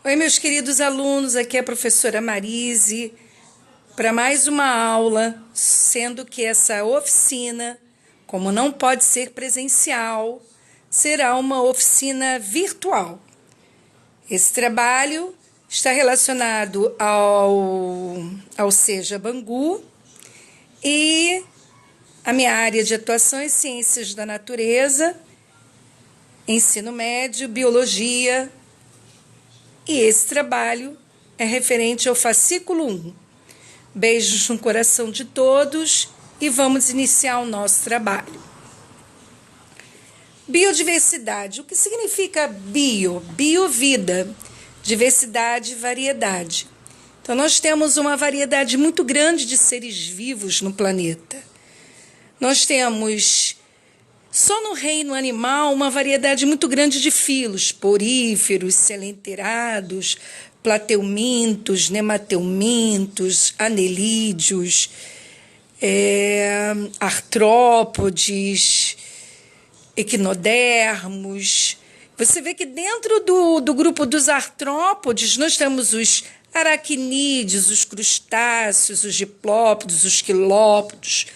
Oi, meus queridos alunos, aqui é a professora Marise para mais uma aula, sendo que essa oficina, como não pode ser presencial, será uma oficina virtual. Esse trabalho está relacionado ao Seja Bangu e a minha área de atuação é Ciências da Natureza, Ensino Médio, Biologia. E esse trabalho é referente ao fascículo 1. Beijos no coração de todos e vamos iniciar o nosso trabalho. Biodiversidade. O que significa bio? Bio, vida. Diversidade, variedade. Então, nós temos uma variedade muito grande de seres vivos no planeta. Nós temos, só no reino animal, uma variedade muito grande de filos, poríferos, selenterados, plateumintos, nemateumintos, anelídeos, artrópodes, equinodermos. Você vê que dentro do grupo dos artrópodes nós temos os aracnídeos, os crustáceos, os diplópodos, os quilópodos,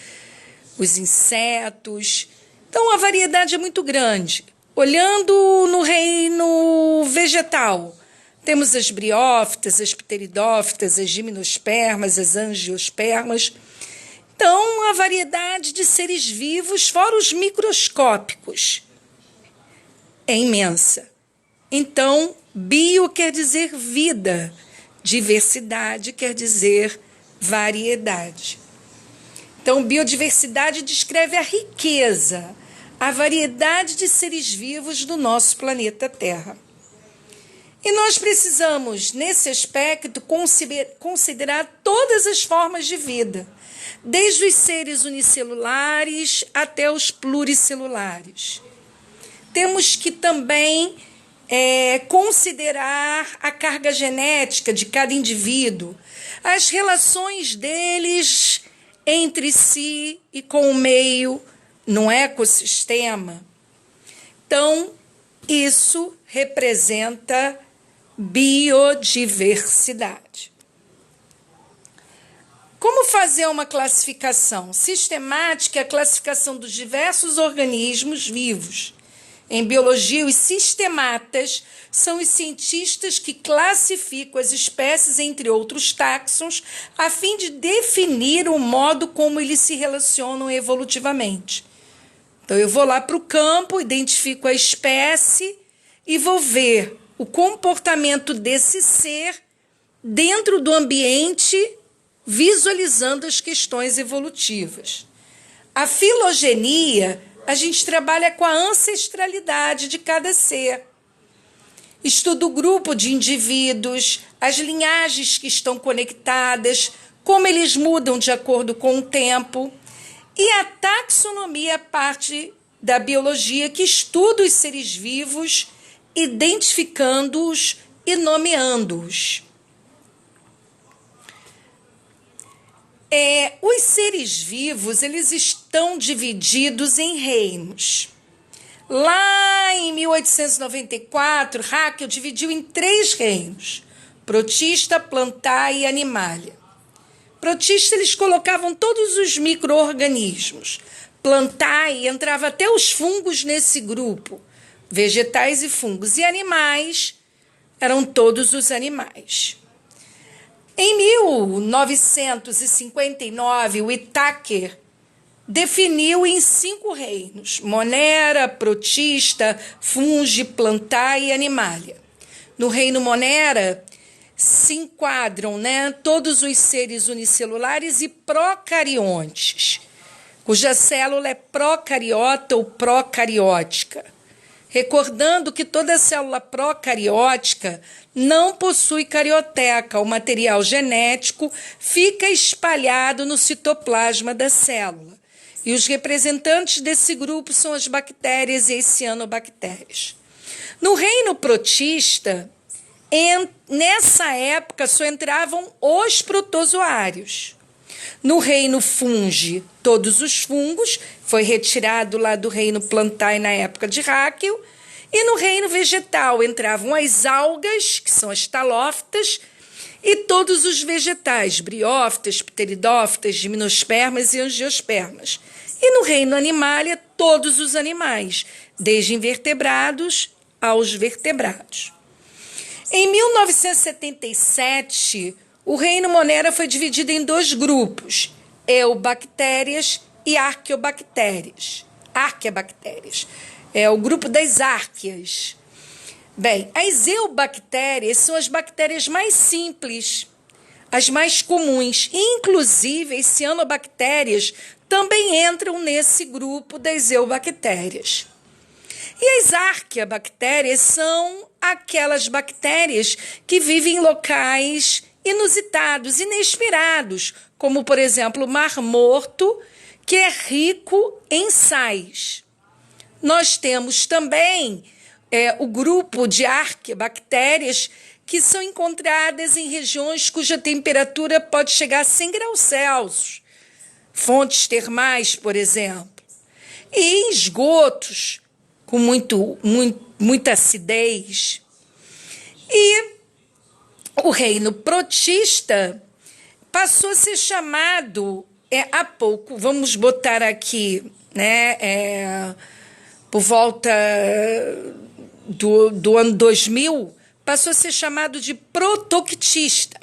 os insetos. Então, a variedade é muito grande. Olhando no reino vegetal, temos as briófitas, as pteridófitas, as gimnospermas, as angiospermas. Então, a variedade de seres vivos, fora os microscópicos, é imensa. Então, bio quer dizer vida, diversidade quer dizer variedade. Então, biodiversidade descreve a riqueza, a variedade de seres vivos do nosso planeta Terra. E nós precisamos, nesse aspecto, considerar todas as formas de vida, desde os seres unicelulares até os pluricelulares. Temos que também considerar a carga genética de cada indivíduo, as relações deles entre si e com o meio, no ecossistema. Então, isso representa biodiversidade. Como fazer uma classificação? Sistemática é a classificação dos diversos organismos vivos. Em biologia, os sistematas são os cientistas que classificam as espécies entre outros táxons a fim de definir o modo como eles se relacionam evolutivamente. Então, eu vou lá para o campo, identifico a espécie e vou ver o comportamento desse ser dentro do ambiente, visualizando as questões evolutivas. A filogenia, a gente trabalha com a ancestralidade de cada ser. Estuda o grupo de indivíduos, as linhagens que estão conectadas, como eles mudam de acordo com o tempo. E a taxonomia é parte da biologia que estuda os seres vivos, identificando-os e nomeando-os. Os seres vivos, eles estão divididos em reinos. Lá em 1894, Haeckel dividiu em 3 reinos: protista, plantar e animalia. Protista, eles colocavam todos os micro-organismos. Plantae, entrava até os fungos nesse grupo, vegetais e fungos. E animais, eram todos os animais. Em 1959, o Whittaker definiu em 5 reinos: Monera, protista, fungi, plantae e animalia. No reino Monera se enquadram, todos os seres unicelulares e procariontes, cuja célula é procariota ou procariótica. Recordando que toda célula procariótica não possui carioteca, o material genético fica espalhado no citoplasma da célula. E os representantes desse grupo são as bactérias e as cianobactérias. No reino protista, nessa época só entravam os protozoários. No reino fungi, todos os fungos, foi retirado lá do reino plantae na época de Haeckel, E no reino vegetal entravam as algas, que são as talófitas, e todos os vegetais, briófitas, pteridófitas, gimnospermas e angiospermas. E no reino animalia, todos os animais, desde invertebrados aos vertebrados. Em 1977, o reino Monera foi dividido em 2 grupos, eubactérias e arqueobactérias. É o grupo das árqueas. Bem, as eubactérias são as bactérias mais simples, as mais comuns. Inclusive, as cianobactérias também entram nesse grupo das eubactérias. E as arqueobactérias são aquelas bactérias que vivem em locais inusitados, inesperados, como, por exemplo, o Mar Morto, que é rico em sais. Nós temos também o grupo de arqueobactérias que são encontradas em regiões cuja temperatura pode chegar a 100 graus Celsius, fontes termais, por exemplo, e em esgotos com muita acidez. E o reino protista passou a ser chamado, há pouco, vamos botar aqui, por volta do ano 2000, passou a ser chamado de protoctista.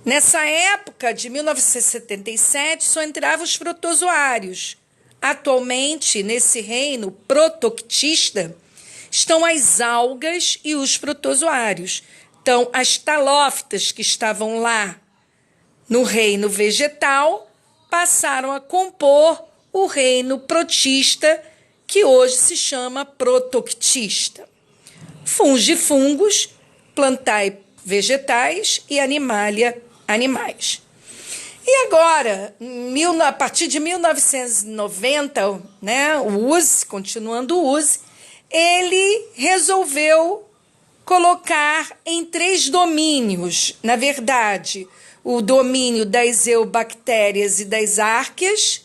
Nessa época, de 1977, só entravam os protozoários. Atualmente, nesse reino protoctista, estão as algas e os protozoários. Então, as talófitas que estavam lá no reino vegetal passaram a compor o reino protista, que hoje se chama protoctista. Fungos, plantae vegetais e animalia animais. E agora, a partir de 1990, o USE, continuando o USE, ele resolveu colocar em 3 domínios, na verdade, o domínio das eubactérias e das árqueas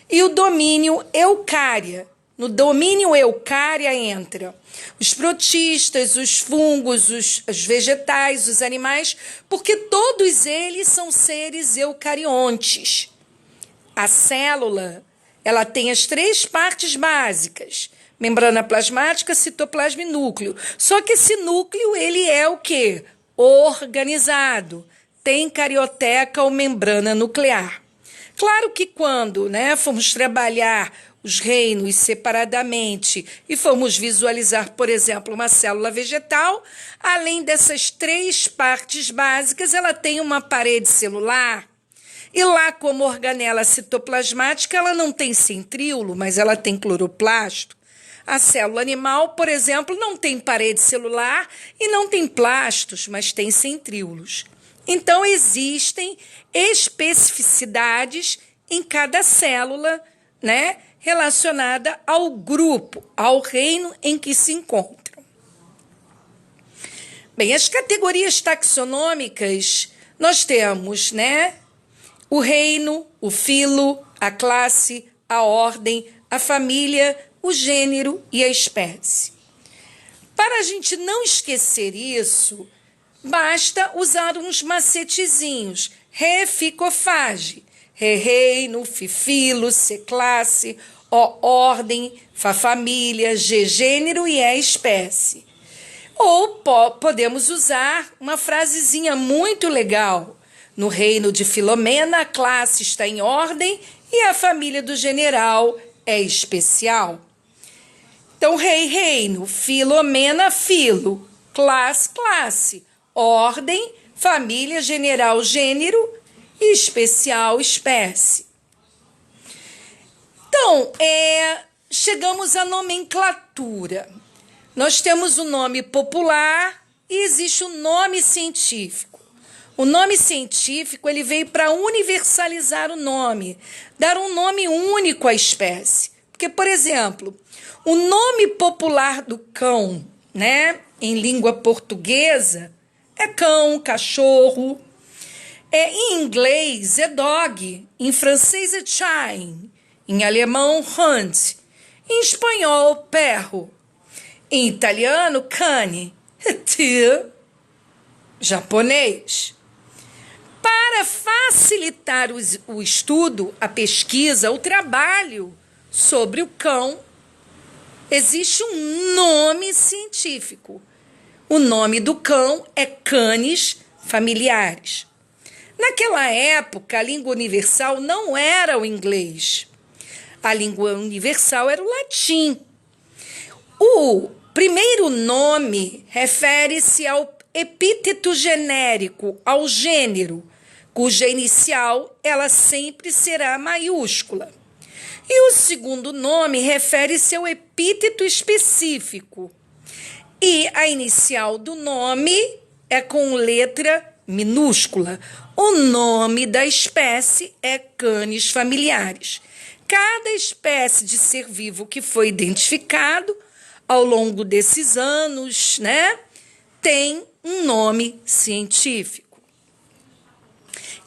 e o domínio eucária. No domínio eucária entra os protistas, os fungos, os vegetais, os animais, porque todos eles são seres eucariontes. A célula, ela tem as 3 partes básicas: membrana plasmática, citoplasma e núcleo. Só que esse núcleo, ele é o quê? Organizado. Tem carioteca ou membrana nuclear. Claro que quando fomos trabalhar os reinos separadamente e fomos visualizar, por exemplo, uma célula vegetal, além dessas 3 partes básicas, ela tem uma parede celular. E lá, como organela citoplasmática, ela não tem centríolo, mas ela tem cloroplasto. A célula animal, por exemplo, não tem parede celular e não tem plastos, mas tem centríolos. Então, existem especificidades em cada célula, relacionada ao grupo, ao reino em que se encontram. Bem, as categorias taxonômicas, nós temos, o reino, o filo, a classe, a ordem, a família, o gênero e a espécie. Para a gente não esquecer isso, basta usar uns macetezinhos. Re, fico, fage. Re, reino, fi, filo, se, classe, o, ordem, fa, família, G, gênero e E, espécie. Ou podemos usar uma frasezinha muito legal. No reino de Filomena, a classe está em ordem e a família do general é especial. Então, rei, reino, Filomena, filo, classe, ordem, família, general, gênero e especial, espécie. Então, chegamos à nomenclatura. Nós temos o nome popular e existe o nome científico. O nome científico ele veio para universalizar o nome, dar um nome único à espécie. Porque, por exemplo, o nome popular do cão, em língua portuguesa, é cão, cachorro. Em inglês é dog, em francês é chien, em alemão Hund, em espanhol perro. Em italiano, cane. Japonês. Para facilitar o estudo, a pesquisa, o trabalho sobre o cão, existe um nome científico. O nome do cão é Canis familiaris. Naquela época, a língua universal não era o inglês. A língua universal era o latim. O primeiro nome refere-se ao epíteto genérico, ao gênero, cuja inicial ela sempre será maiúscula. E o segundo nome refere-se ao epíteto específico. E a inicial do nome é com letra minúscula. O nome da espécie é Canis familiaris. Cada espécie de ser vivo que foi identificado ao longo desses anos, né, tem um nome científico.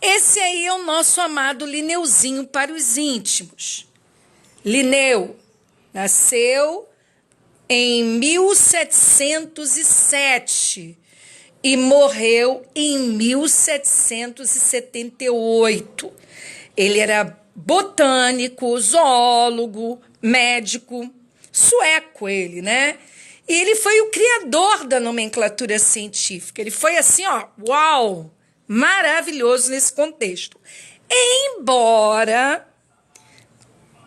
Esse aí é o nosso amado Linneuzinho para os íntimos. Linneu nasceu em 1707 e morreu em 1778. Ele era botânico, zoólogo, médico, sueco ele, né? E ele foi o criador da nomenclatura científica. Ele foi assim, ó, uau, maravilhoso nesse contexto. Embora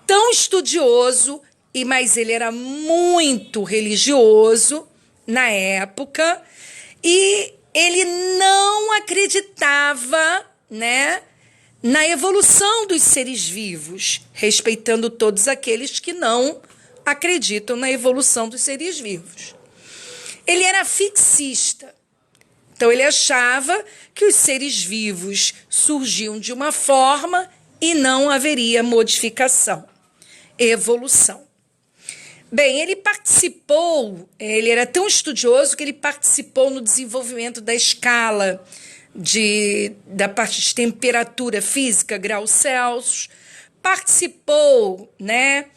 tão estudioso, mas ele era muito religioso na época e ele não acreditava, né, na evolução dos seres vivos, respeitando todos aqueles que não acreditam na evolução dos seres vivos. Ele era fixista. Então, ele achava que os seres vivos surgiam de uma forma e não haveria modificação, evolução. Bem, ele era tão estudioso que ele participou no desenvolvimento da escala da parte de temperatura física, graus Celsius, participou, né,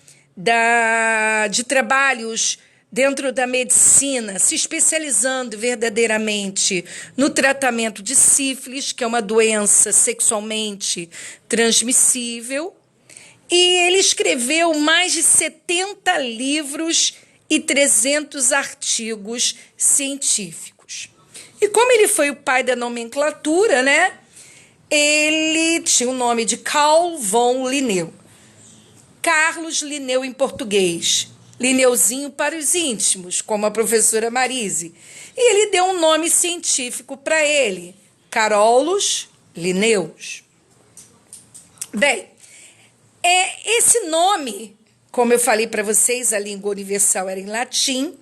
de trabalhos dentro da medicina, se especializando verdadeiramente no tratamento de sífilis, que é uma doença sexualmente transmissível, e ele escreveu mais de 70 livros e 300 artigos científicos. E como ele foi o pai da nomenclatura, né, ele tinha o nome de Carl von Linneu. Carlos Linneu em português, Linneuzinho para os íntimos, como a professora Marise. E ele deu um nome científico para ele, Carolus Linnaeus. Bem, esse nome, como eu falei para vocês, a língua universal era em latim,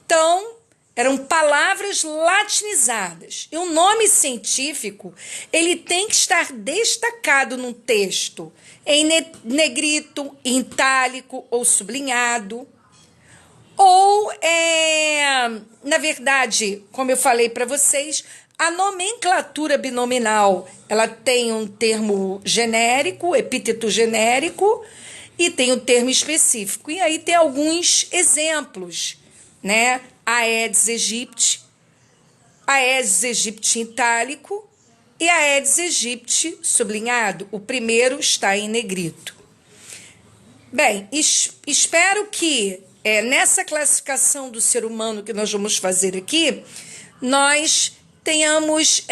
então eram palavras latinizadas. E o nome científico, ele tem que estar destacado num texto, em negrito, em itálico ou sublinhado. Ou, na verdade, como eu falei para vocês, a nomenclatura binominal, ela tem um termo genérico, epíteto genérico, e tem um termo específico. E aí tem alguns exemplos, né? Aedes aegypti em itálico e Aedes aegypti sublinhado. O primeiro está em negrito. Bem, espero que nessa classificação do ser humano que nós vamos fazer aqui, nós tenhamos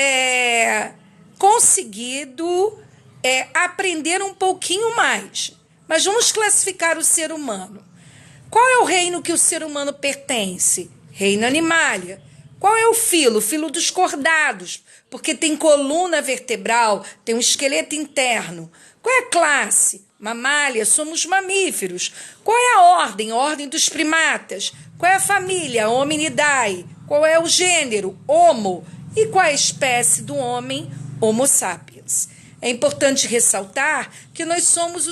conseguido aprender um pouquinho mais. Mas vamos classificar o ser humano. Qual é o reino que o ser humano pertence? Reino animalia. Qual é o filo? O filo dos cordados, porque tem coluna vertebral, tem um esqueleto interno. Qual é a classe? Mamália, somos mamíferos. Qual é a ordem? A ordem dos primatas. Qual é a família? Hominidae. Qual é o gênero? Homo. E qual é a espécie do homem? Homo sapiens. É importante ressaltar que nós somos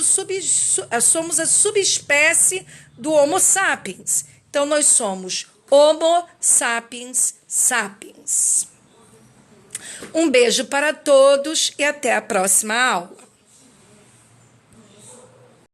a subespécie do Homo sapiens. Então, nós somos Homo sapiens sapiens. Um beijo para todos e até a próxima aula.